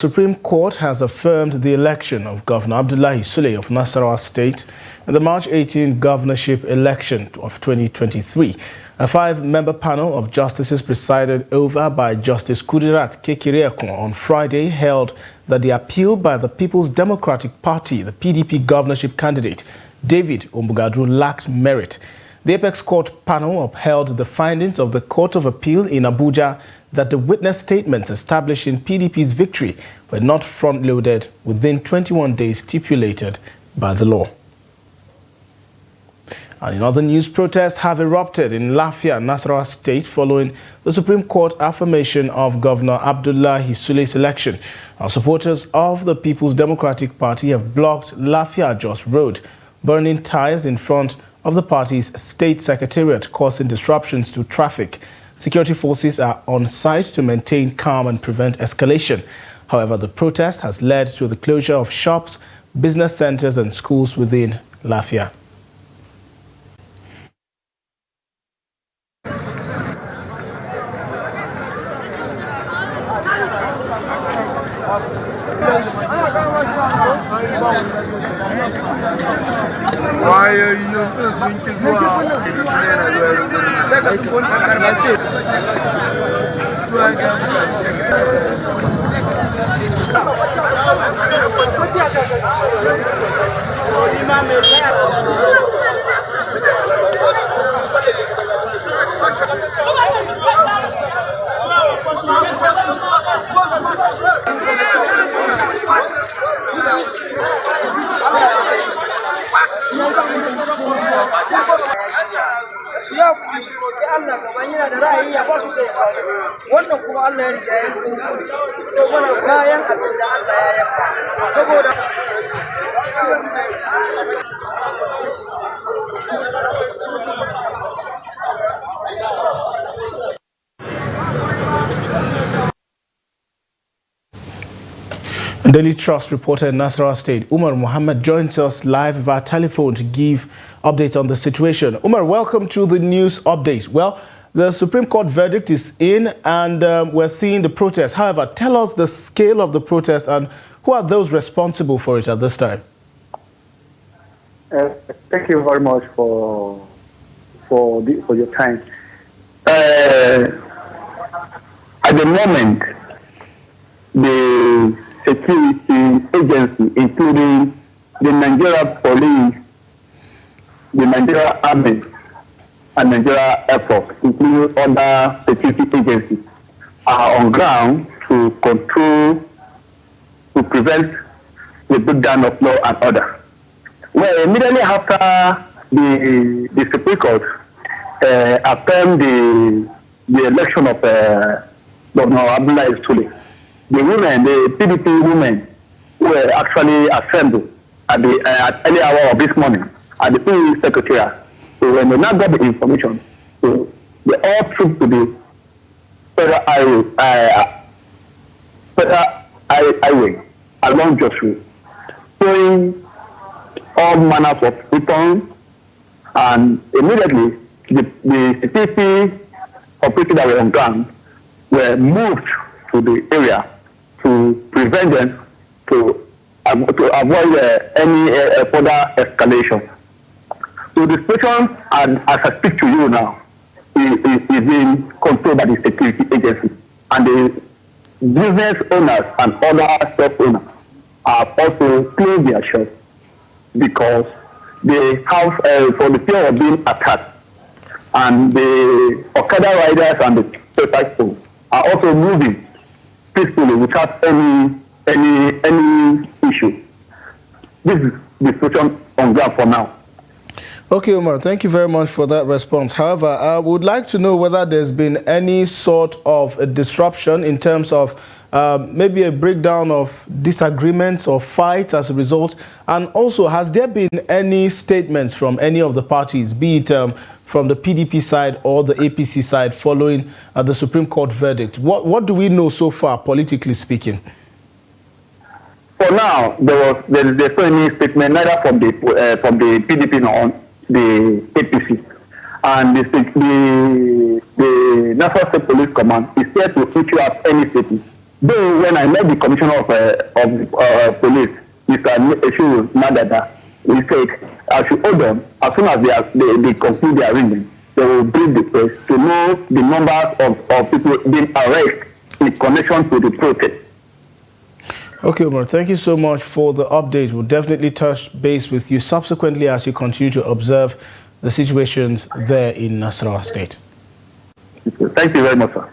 Supreme Court has affirmed the election of Governor Abdullahi Sule of Nasarawa State in the March 18 governorship election of 2023. A five-member panel of justices presided over by Justice Kudirat Kekiriekun on Friday held that the appeal by the People's Democratic Party, the PDP governorship candidate, David Ombugadru, lacked merit. The Apex Court panel upheld the findings of the Court of Appeal in Abuja that the witness statements establishing PDP's victory were not front-loaded within 21 days stipulated by the law. And in other news, protests have erupted in Lafia, Nasarawa State following the Supreme Court affirmation of Governor Abdullahi Sule's election. Our supporters of the People's Democratic Party have blocked Lafia-Jos Road, burning tires in front of the party's state secretariat, causing disruptions to traffic. Security forces are on site to maintain calm and prevent escalation. However, the protest has led to the closure of shops, business centers and schools within Lafia. Why are you thinking su ya kuma su roƙi Allah gaban yana da ra'ayi ya ba su sai ba su wannan kuma Allah ya riga ya hukunci so mana bayan abin da Allah ya yanka saboda Daily Trust reporter in Nasarawa State, Umar Muhammad, joins us live via telephone to give updates on the situation. Umar, welcome to the news update. Well, the Supreme Court verdict is in and we're seeing the protest. However, tell us the scale of the protest and who are those responsible for it at this time? Thank you very much for your time. At the moment, the security agency, including the Nigeria Police, the Nigeria Army, and Nigeria Air Force, including other security agencies, are on ground to control, to prevent the breakdown of law and order. Well, immediately after the Supreme Court affirmed the election of Governor Abdullahi Sule, the women, the PDP women, were actually assembled at the early hour of this morning at the PDP Secretariat. So when they now got the information, so they all trooped to the federal highway along Jos Road, showing all manners of weapons, and immediately the security operators that were on ground were moved to the area to prevent them to avoid any further escalation. So the situation, as I speak to you now, is being controlled by the security agency, and the business owners and other shop owners have also closed their shops because they have, for the fear of being attacked, and the Okada riders and the people are also moving peacefully without any issue. This is the situation on ground for now. Okay, Umar, thank you very much for that response. However, I would like to know whether there's been any sort of a disruption in terms of maybe a breakdown of disagreements or fights as a result. And also, has there been any statements from any of the parties, be it from the PDP side or the APC side, following the Supreme Court verdict? What do we know so far, politically speaking? For now, there's no any statement, neither from the PDP nor the APC. And the National State Police Command is here to issue out any statement Though when I met the commissioner of police, Mr. Eshu Nadada, he said, I should hold them as soon as they conclude their reading. They will brief the press to know the numbers of people being arrested in connection to the protest. Okay, Umar, thank you so much for the update. We'll definitely touch base with you subsequently as you continue to observe the situations there in Nasarawa State. Thank you very much, sir.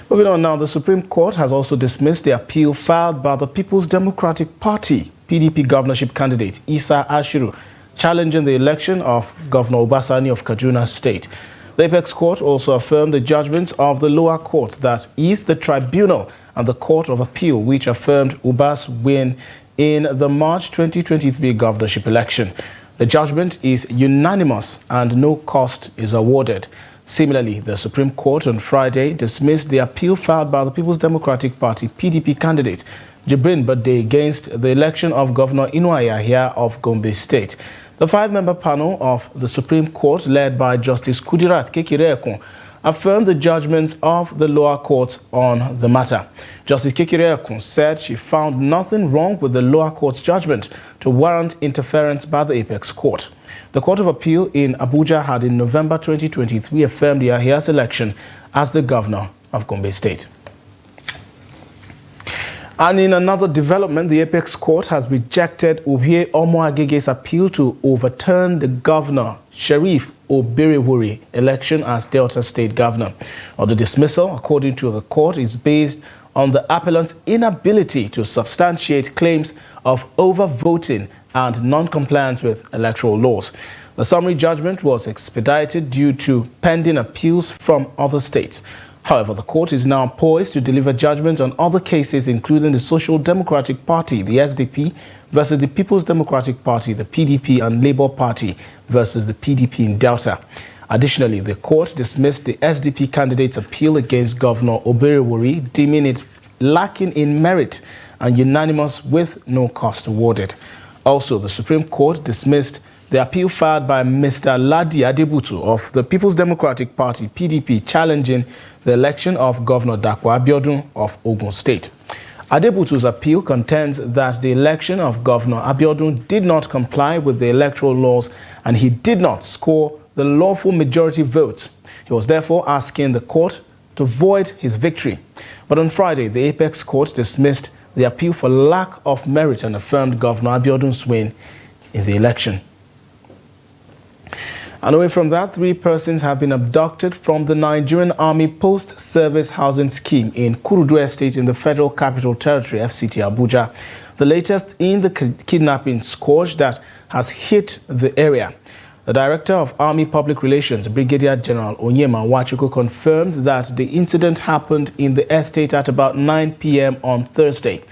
Moving on now, the Supreme Court has also dismissed the appeal filed by the People's Democratic Party PDP governorship candidate Isa Ashiru, challenging the election of Governor Obasani of Kaduna State. The Apex Court also affirmed the judgments of the lower court that is the tribunal and the Court of Appeal, which affirmed Uba's win in the March 2023 governorship election. The judgment is unanimous and no cost is awarded. Similarly, the Supreme Court on Friday dismissed the appeal filed by the People's Democratic Party PDP candidate Jibrin Bade against the election of Governor Inuwa Yahya of Gombe State. The five-member panel of the Supreme Court, led by Justice Kudirat Kekireekun, affirmed the judgments of the lower courts on the matter. Justice Kekireekun said she found nothing wrong with the lower court's judgment to warrant interference by the Apex Court. The Court of Appeal in Abuja had in November 2023 affirmed Yahya's election as the governor of Gombe State. And in another development, the Apex Court has rejected Ubie Omoagege's appeal to overturn the governor, Sheriff Oberewori, election as Delta State governor. The dismissal, according to the court, is based on the appellant's inability to substantiate claims of overvoting and non-compliance with electoral laws. The summary judgment was expedited due to pending appeals from other states. However, the court is now poised to deliver judgment on other cases, including the Social Democratic Party, the SDP, versus the People's Democratic Party, the PDP, and Labour Party versus the PDP in Delta. Additionally, the court dismissed the SDP candidate's appeal against Governor Oberewori, deeming it lacking in merit and unanimous with no cost awarded. Also, the Supreme Court dismissed the appeal filed by Mr. Ladi Adebutu of the People's Democratic Party, PDP, challenging the election of Governor Dakwa Abiodun of Ogun State. Adebutu's appeal contends that the election of Governor Abiodun did not comply with the electoral laws and he did not score the lawful majority votes. He was therefore asking the court to void his victory. But on Friday, the Apex Court dismissed the appeal for lack of merit and affirmed Governor Abiodun's win in the election. And away from that, 3 persons have been abducted from the Nigerian Army Post-Service Housing Scheme in Kurudu Estate in the Federal Capital Territory, FCT Abuja. The latest in the kidnapping scourge that has hit the area. The Director of Army Public Relations, Brigadier General Onyema Wachuku, confirmed that the incident happened in the estate at about 9 p.m. on Thursday.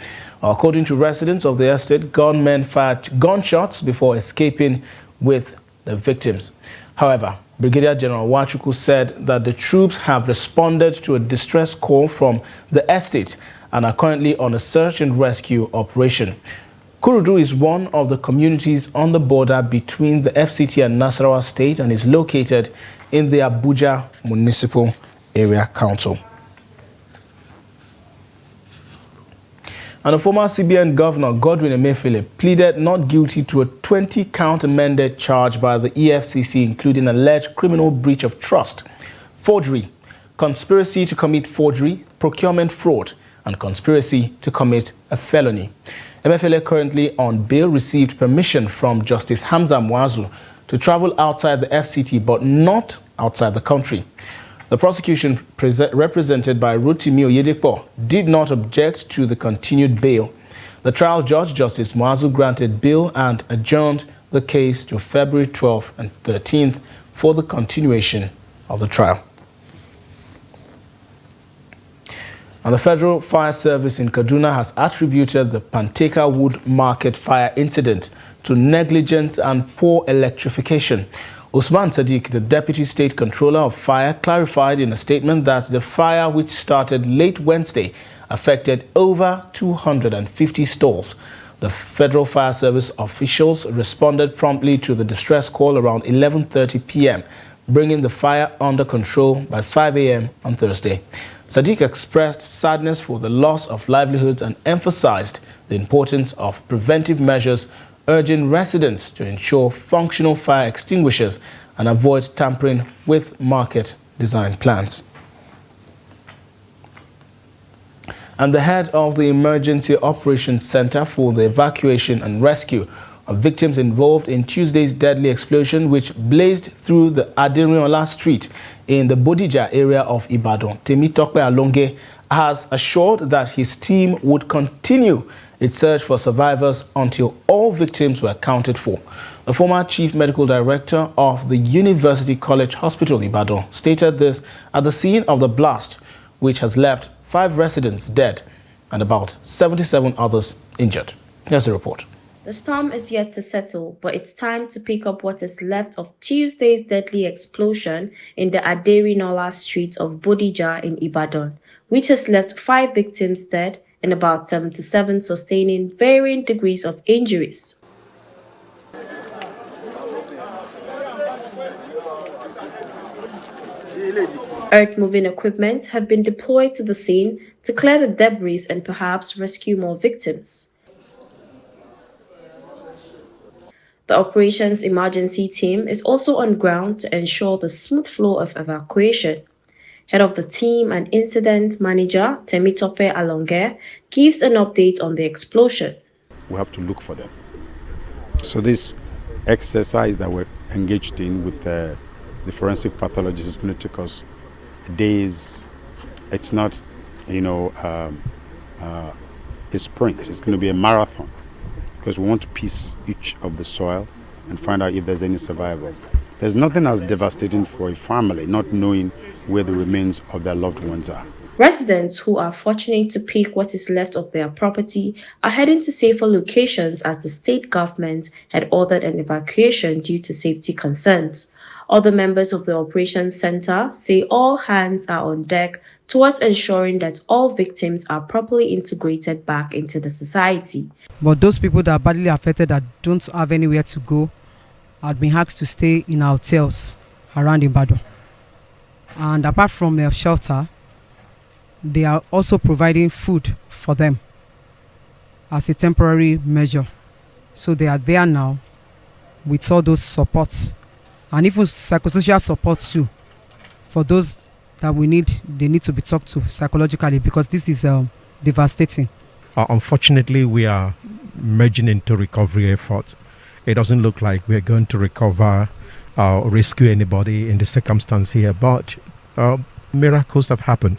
According to residents of the estate, gunmen fired gunshots before escaping with the victims. However, Brigadier General Wachuku said that the troops have responded to a distress call from the estate and are currently on a search and rescue operation. Kurudu is one of the communities on the border between the FCT and Nasarawa State and is located in the Abuja Municipal Area Council. And the former CBN Governor Godwin Emefiele pleaded not guilty to a 20-count amended charge by the EFCC, including alleged criminal breach of trust, forgery, conspiracy to commit forgery, procurement fraud, and conspiracy to commit a felony. Emefiele, currently on bail, received permission from Justice Hamza Mwazu to travel outside the FCT but not outside the country. The prosecution, represented by Rotimi Oyedepo, did not object to the continued bail. The trial judge, Justice Mwazu, granted bail and adjourned the case to February 12th and 13th for the continuation of the trial. And the Federal Fire Service in Kaduna has attributed the Panteka Wood Market fire incident to negligence and poor electrification. Usman Sadiq, the Deputy State Controller of Fire, clarified in a statement that the fire, which started late Wednesday, affected over 250 stalls. The Federal Fire Service officials responded promptly to the distress call around 11:30 p.m., bringing the fire under control by 5 a.m. on Thursday. Sadiq expressed sadness for the loss of livelihoods and emphasized the importance of preventive measures, urging residents to ensure functional fire extinguishers and avoid tampering with market design plans. And the head of the Emergency Operations Center for the Evacuation and Rescue of victims involved in Tuesday's deadly explosion, which blazed through the Aderinola Street in the Bodija area of Ibadan, Temitope Alonge, has assured that his team would continue its search for survivors until all victims were accounted for. The former Chief Medical Director of the University College Hospital, Ibadan, stated this at the scene of the blast, which has left 5 residents dead and about 77 others injured. Here's the report. The storm is yet to settle, but it's time to pick up what is left of Tuesday's deadly explosion in the Aderinola Street of Bodija in Ibadan, which has left 5 victims dead and about 77 sustaining varying degrees of injuries. Earth-moving equipment have been deployed to the scene to clear the debris and perhaps rescue more victims. The operations emergency team is also on ground to ensure the smooth flow of evacuation. Head of the team and incident manager, Temitope Alonge, gives an update on the explosion. We have to look for them. So this exercise that we're engaged in with the forensic pathologist is going to take us days. It's not, a sprint. It's going to be a marathon, because we want to piece each of the soil and find out if there's any survival. There's nothing as devastating for a family not knowing where the remains of their loved ones are. Residents who are fortunate to pick what is left of their property are heading to safer locations as the state government had ordered an evacuation due to safety concerns. Other members of the operations center say all hands are on deck towards ensuring that all victims are properly integrated back into the society. But those people that are badly affected that don't have anywhere to go have been asked to stay in hotels around Ibadan. And apart from their shelter, they are also providing food for them as a temporary measure. So they are there now with all those supports and even psychosocial support too. For those that they need to be talked to psychologically, because this is devastating. Unfortunately, we are merging into recovery efforts. It doesn't look like we're going to recover or rescue anybody in the circumstance here, but miracles have happened,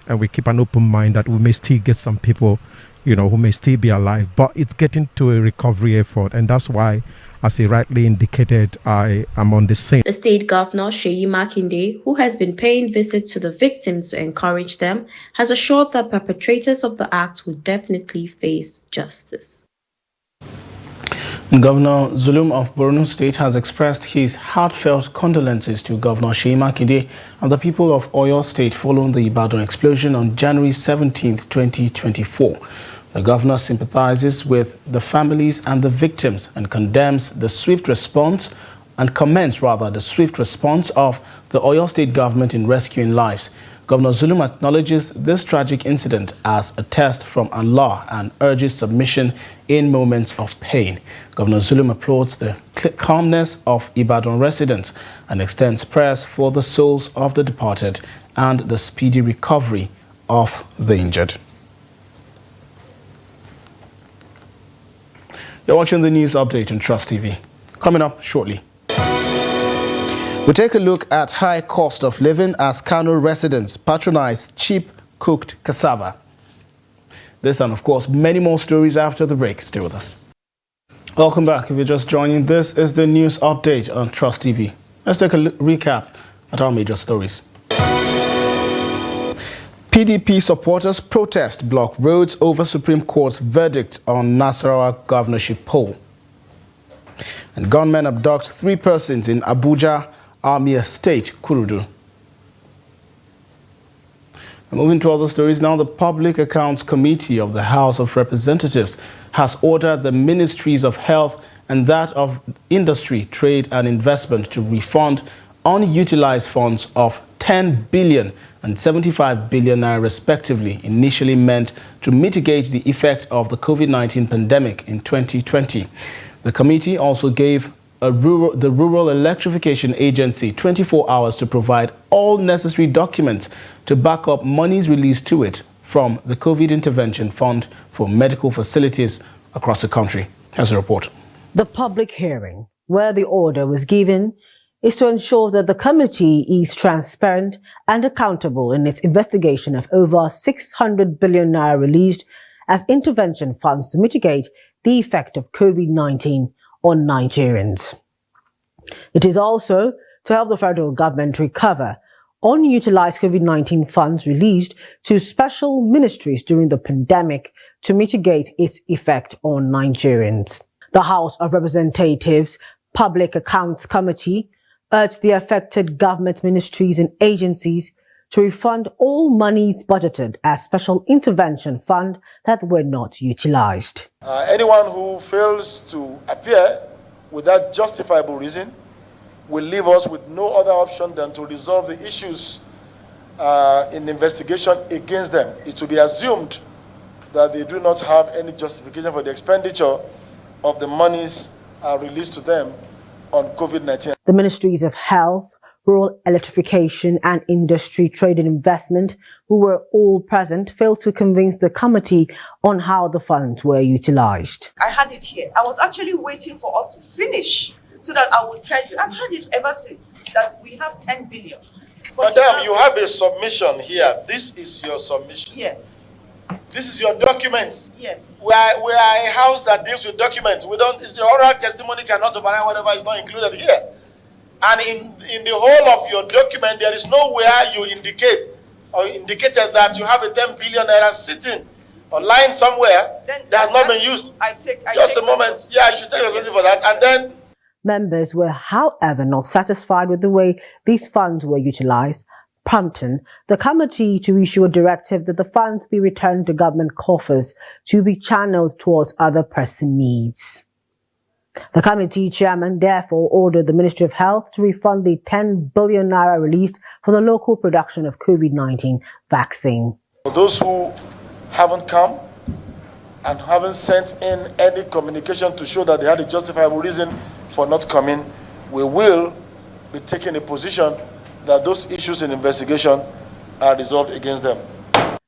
and we keep an open mind that we may still get some people, who may still be alive, but it's getting to a recovery effort, and that's why, as he rightly indicated, I am on the scene. The state governor, Seyi Makinde, who has been paying visits to the victims to encourage them, has assured that perpetrators of the act will definitely face justice. Governor Zulum of Borno State has expressed his heartfelt condolences to Governor Seyi Makinde and the people of Oyo State following the Ibadan explosion on January 17, 2024. The governor sympathizes with the families and the victims and commends the swift response of the Oyo State government in rescuing lives. Governor Zulum acknowledges this tragic incident as a test from Allah and urges submission in moments of pain. Governor Zulum applauds the calmness of Ibadan residents and extends prayers for the souls of the departed and the speedy recovery of the injured. You're watching the news update on Trust TV. Coming up shortly, we take a look at high cost of living as Kano residents patronize cheap cooked cassava. This and of course many more stories after the break. Stay with us. Welcome back. If you're just joining, this is the news update on Trust TV. Let's take a recap at our major stories. PDP supporters protest block roads over Supreme Court's verdict on Nasarawa governorship poll. And gunmen abduct 3 persons in Abuja Army Estate, Kurudu. And moving to other stories now, the Public Accounts Committee of the House of Representatives has ordered the Ministries of Health and that of Industry, Trade and Investment to refund unutilized funds of 10 billion and 75 billion naira respectively, initially meant to mitigate the effect of the COVID-19 pandemic in 2020. The committee also gave the Rural Electrification Agency 24 hours to provide all necessary documents to back up monies released to it from the COVID Intervention Fund for medical facilities across the country. Here's a report. The public hearing, where the order was given, is to ensure that the committee is transparent and accountable in its investigation of over 600 billion naira released as intervention funds to mitigate the effect of COVID-19 on Nigerians. It is also to help the federal government recover unutilized COVID-19 funds released to special ministries during the pandemic to mitigate its effect on Nigerians. The House of Representatives Public Accounts Committee urged the affected government ministries and agencies to refund all monies budgeted as special intervention fund that were not utilized. Anyone who fails to appear without justifiable reason will leave us with no other option than to resolve the issues in investigation against them. It will be assumed that they do not have any justification for the expenditure of the monies released to them on COVID-19. The Ministries of Health, Rural Electrification and Industry, Trade and Investment, who were all present, failed to convince the committee on how the funds were utilized. I had it here. I was actually waiting for us to finish so that I would tell you. I've had it ever since that we have 10 billion. But Madam, you have a submission here. This is your submission. Yes. This is your documents. Yes. We are a house that deals with documents. We don't. Your oral testimony cannot override whatever is not included here. And in the whole of your document, there is nowhere you indicate or indicated that you have a 10 billion naira sitting or lying somewhere that has not been used. Just a moment. Yeah, you should take responsibility for that. And then members were, however, not satisfied with the way these funds were utilized, prompting the committee to issue a directive that the funds be returned to government coffers to be channeled towards other pressing needs. The committee chairman therefore ordered the Ministry of Health to refund the 10 billion naira released for the local production of COVID-19 vaccine. For those who haven't come and haven't sent in any communication to show that they had a justifiable reason for not coming, we will be taking a position that those issues in investigation are resolved against them.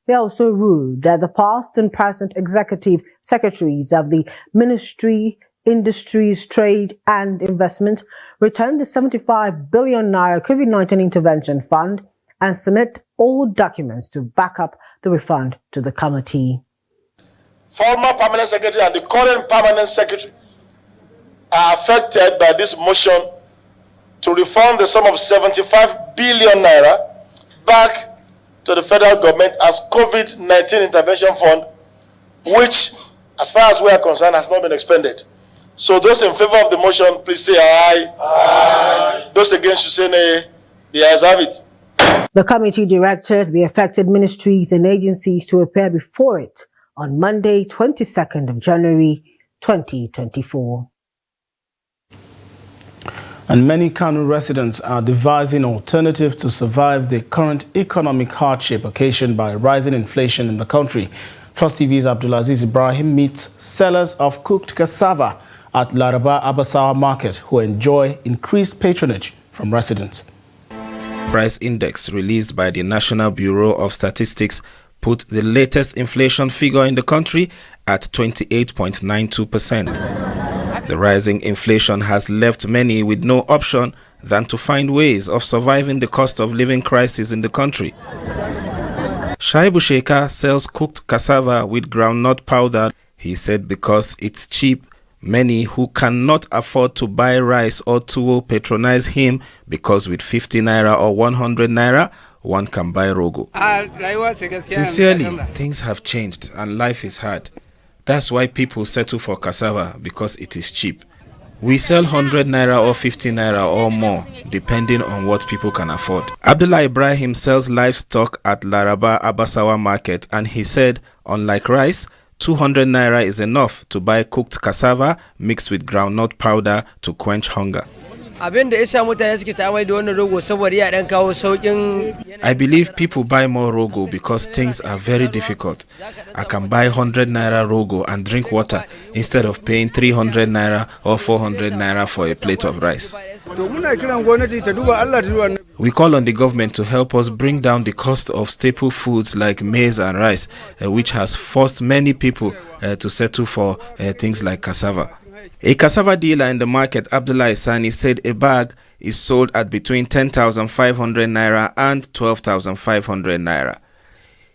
They also ruled that the past and present executive secretaries of the Ministry, Industries, Trade and Investment return the 75 billion naira COVID-19 intervention fund and submit all documents to back up the refund to the committee. Former permanent secretary and the current permanent secretary are affected by this motion to refund the sum of 75 billion naira back to the federal government as COVID-19 intervention fund, which, as far as we are concerned, has not been expended. So those in favor of the motion, please say aye. Aye. Those against should say nay. The ayes have it. The committee directed the affected ministries and agencies to appear before it on Monday, 22nd of January, 2024. And many Kano residents are devising alternatives to survive the current economic hardship occasioned by rising inflation in the country. Trust TV's Abdulaziz Ibrahim meets sellers of cooked cassava at Laraba Abasawa Market who enjoy increased patronage from residents. Price index released by the National Bureau of Statistics put the latest inflation figure in the country at 28.92%. The rising inflation has left many with no option than to find ways of surviving the cost of living crisis in the country. Shaibu Sheikha sells cooked cassava with groundnut powder. He said because it's cheap, many who cannot afford to buy rice or tuwo patronize him because with 50 naira or 100 naira, one can buy rogo. Sincerely, things have changed and life is hard. That's why people settle for cassava, because it is cheap. We sell 100 naira or 50 naira or more, depending on what people can afford. Abdullah Ibrahim sells livestock at Laraba Abasawa Market, and he said, unlike rice, 200 naira is enough to buy cooked cassava mixed with groundnut powder to quench hunger. I believe people buy more rogo because things are very difficult. I can buy 100 naira rogo and drink water instead of paying 300 naira or 400 naira for a plate of rice. We call on the government to help us bring down the cost of staple foods like maize and rice, which has forced many people to settle for things like cassava. A cassava dealer in the market, Abdullah Sani, said a bag is sold at between 10,500 naira and 12,500 naira.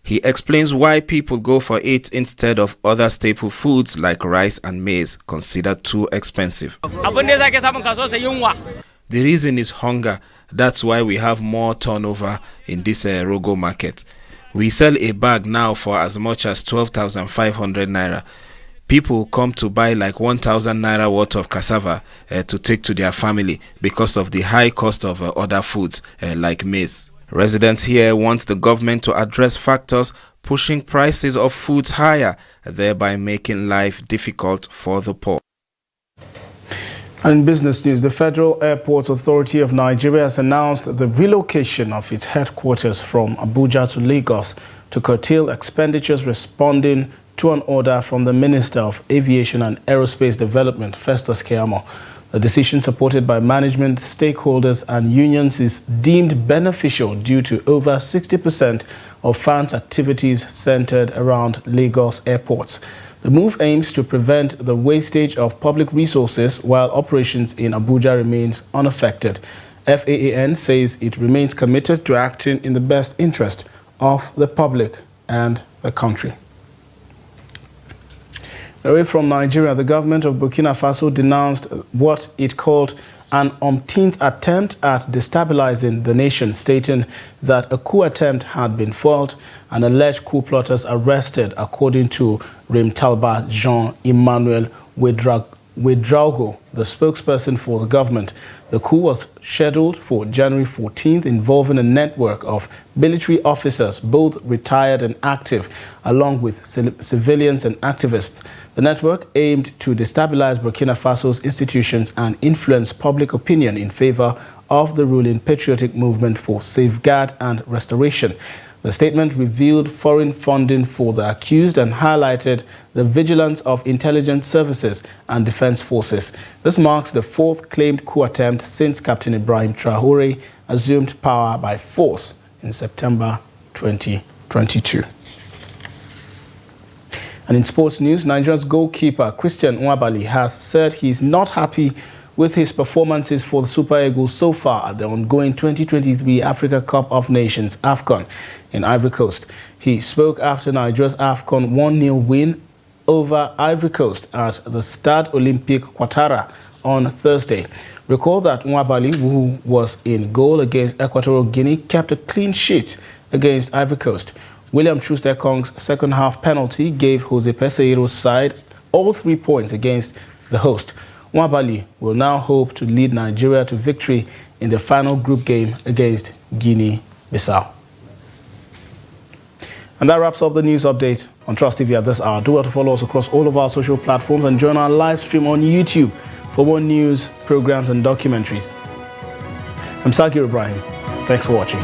He explains why people go for it instead of other staple foods like rice and maize, considered too expensive. The reason is hunger. That's why we have more turnover in this rogo market. We sell a bag now for as much as 12,500 naira. People come to buy like 1,000 naira worth of cassava to take to their family because of the high cost of other foods like maize. Residents here want the government to address factors pushing prices of foods higher, thereby making life difficult for the poor. And in business news, the Federal Airport Authority of Nigeria has announced the relocation of its headquarters from Abuja to Lagos to curtail expenditures responding to an order from the Minister of Aviation and Aerospace Development, Festus Keyamo. The decision, supported by management, stakeholders and unions, is deemed beneficial due to over 60% of fans' activities centered around Lagos airports. The move aims to prevent the wastage of public resources while operations in Abuja remains unaffected. FAAN says it remains committed to acting in the best interest of the public and the country. Away from Nigeria, the government of Burkina Faso denounced what it called an umpteenth attempt at destabilizing the nation, stating that a coup attempt had been foiled and alleged coup plotters arrested, according to Rimtalba Jean-Emmanuel Ouedraogo, the spokesperson for the government. The coup was scheduled for January 14th, involving a network of military officers, both retired and active, along with civilians and activists. The network aimed to destabilize Burkina Faso's institutions and influence public opinion in favor of the ruling patriotic movement for safeguard and restoration. The statement revealed foreign funding for the accused and highlighted the vigilance of intelligence services and defense forces. This marks the fourth claimed coup attempt since Captain Ibrahim Traoré assumed power by force in September 2022. And in sports news, Nigeria's goalkeeper Christian Nwabali has said he is not happy with his performances for the Super Eagles so far at the ongoing 2023 Africa Cup of Nations AFCON in Ivory Coast. He spoke after Nigeria's AFCON 1-0 win over Ivory Coast at the Stade Olympique Ouattara on Thursday. Recall that Nwabali, who was in goal against Equatorial Guinea, kept a clean sheet against Ivory Coast. William Troost-Ekong's second-half penalty gave Jose Peseiro's side all 3 points against the host. Nwabali will now hope to lead Nigeria to victory in the final group game against Guinea-Bissau. And that wraps up the news update on Trust TV at this hour. Do well to follow us across all of our social platforms and join our live stream on YouTube for more news, programs and documentaries. I'm Sagir Ibrahim. Thanks for watching.